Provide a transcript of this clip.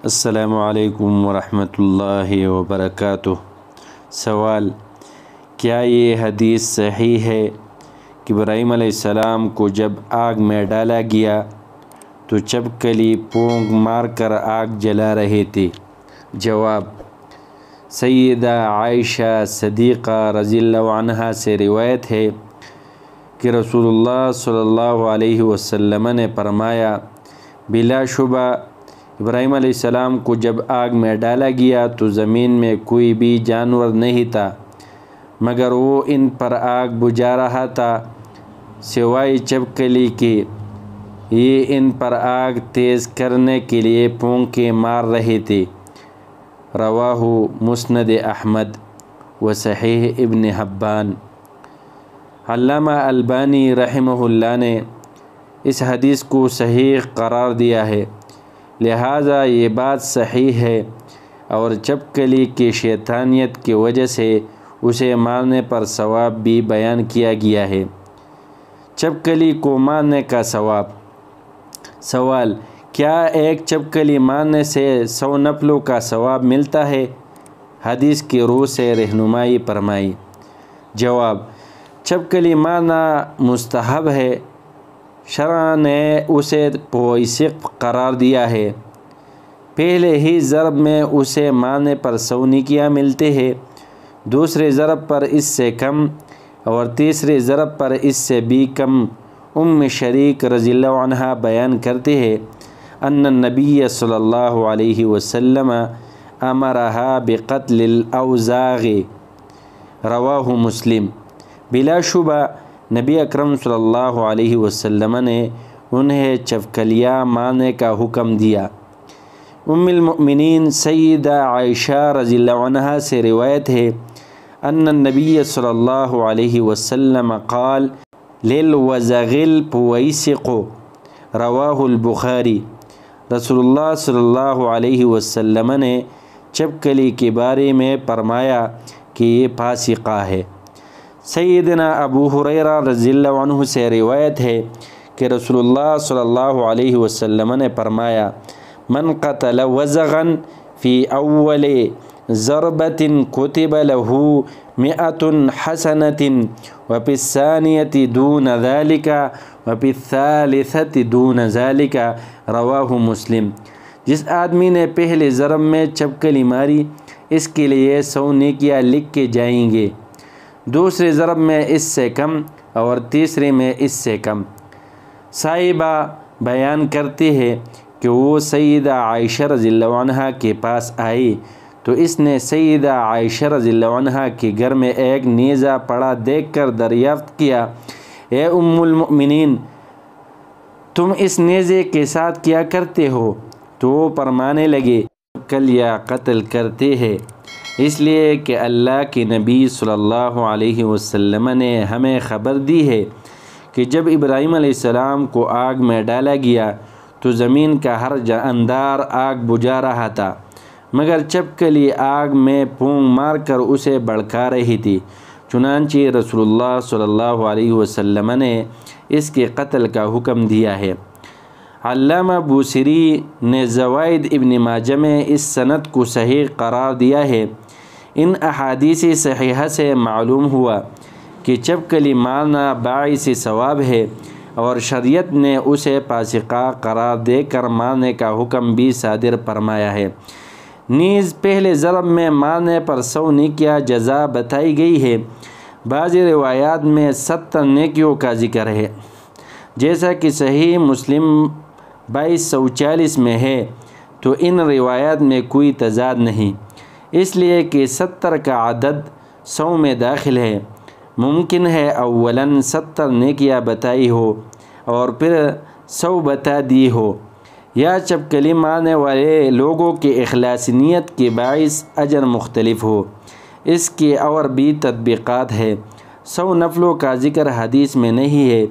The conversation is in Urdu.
السلام علیکم ورحمۃ اللہ وبرکاتہ۔ سوال: کیا یہ حدیث صحیح ہے کہ ابراہیم علیہ السلام کو جب آگ میں ڈالا گیا تو چپکلی پونک مار کر آگ جلا رہے تھے؟ جواب: سیدہ عائشہ صدیقہ رضی اللہ عنہا سے روایت ہے کہ رسول اللہ صلی اللہ علیہ وسلم نے فرمایا، بلا شبہ ابراہیم علیہ السلام کو جب آگ میں ڈالا گیا تو زمین میں کوئی بھی جانور نہیں تھا مگر وہ ان پر آگ بجھا رہا تھا سوائے چپکلی کے۔ یہ ان پر آگ تیز کرنے کے لیے پونکیں مار رہے تھے۔ رواہ مسند احمد و صحیح ابن حبان۔ علامہ البانی رحمہ اللہ نے اس حدیث کو صحیح قرار دیا ہے، لہٰذا یہ بات صحیح ہے، اور چپکلی کی شیطانیت کی وجہ سے اسے مارنے پر ثواب بھی بیان کیا گیا ہے۔ چپکلی کو مارنے کا ثواب۔ سوال: کیا ایک چپکلی مارنے سے 100 نفلوں کا ثواب ملتا ہے؟ حدیث کی روح سے رہنمائی فرمائی۔ جواب: چپکلی مارنا مستحب ہے، شرع نے اسے فسق قرار دیا ہے۔ پہلے ہی ضرب میں اسے مارنے پر 100 نیکیاں ملتے ہیں، دوسرے ضرب پر اس سے کم اور تیسرے ضرب پر اس سے بھی کم۔ شریک رضی اللہ عنہ بیان کرتے ہیں ان النبی صلی اللہ علیہ وسلم امرہا بقتل الاوزاغ۔ رواہ مسلم۔ بلا شبہ نبی اکرم صلی اللہ علیہ وسلم نے انہیں چپکلیاں مارنے کا حکم دیا۔ المؤمنین سیدہ عائشہ رضی اللہ عنہا سے روایت ہے ان النبی صلی اللہ علیہ وسلم قال للوزغ الفویسق۔ رواہ البخاری۔ رسول اللہ صلی اللہ علیہ وسلم نے چپکلی کے بارے میں فرمایا کہ یہ فاسقہ ہے۔ سیدنا ابو ہریرہ رضی اللہ عنہ سے روایت ہے کہ رسول اللہ صلی اللہ علیہ وسلم نے فرمایا، من قتل وزغا فی اول ضربۃ کتب له 100 حسنۃ وفی الثانیۃ دون ذلک وفی الثالثۃ دون ذلک۔ رواہ مسلم۔ جس آدمی نے پہلے ضرب میں چپکلی ماری اس کے لیے 100 نیکیاں لکھ کے جائیں گے، دوسرے ضرب میں اس سے کم اور تیسرے میں اس سے کم۔ صاحبہ بیان کرتے ہیں کہ وہ سیدہ عائشہ رضی اللہ عنہا کے پاس آئی تو اس نے سیدہ عائشہ رضی اللہ عنہا کے گھر میں ایک نیزہ پڑا دیکھ کر دریافت کیا، اے ام المؤمنین، تم اس نیزے کے ساتھ کیا کرتے ہو؟ تو وہ فرمانے لگے، چپکلیاں قتل کرتے ہیں، اس لیے کہ اللہ کے نبی صلی اللہ علیہ وسلم نے ہمیں خبر دی ہے کہ جب ابراہیم علیہ السلام کو آگ میں ڈالا گیا تو زمین کا ہر جاندار آگ بجھا رہا تھا مگر چپکلی آگ میں پونک مار کر اسے بھڑکا رہی تھی، چنانچہ رسول اللہ صلی اللہ علیہ وسلم نے اس کے قتل کا حکم دیا ہے۔ علامہ بوصیری نے زوائد ابن ماجہ میں اس سند کو صحیح قرار دیا ہے۔ ان احادیث صحیحہ سے معلوم ہوا کہ چپکلی مارنا باعث ثواب ہے اور شریعت نے اسے فاسقہ قرار دے کر مارنے کا حکم بھی صادر فرمایا ہے۔ نیز پہلے ضرب میں مارنے پر 100 نیکیاں جزا بتائی گئی ہے۔ بعض روایات میں 70 نیکیوں کا ذکر ہے، جیسا کہ صحیح مسلم 2240 میں ہے، تو ان روایات میں کوئی تضاد نہیں، اس لیے کہ 70 کا عدد 100 میں داخل ہے۔ ممکن ہے اولاً 70 نیکیاں بتائی ہو اور پھر 100 بتا دی ہو، یا چپکلی مارنے والے لوگوں کی اخلاص نیت کے باعث اجر مختلف ہو۔ اس کی اور بھی تطبیقات ہے۔ 100 نفلوں کا ذکر حدیث میں نہیں ہے۔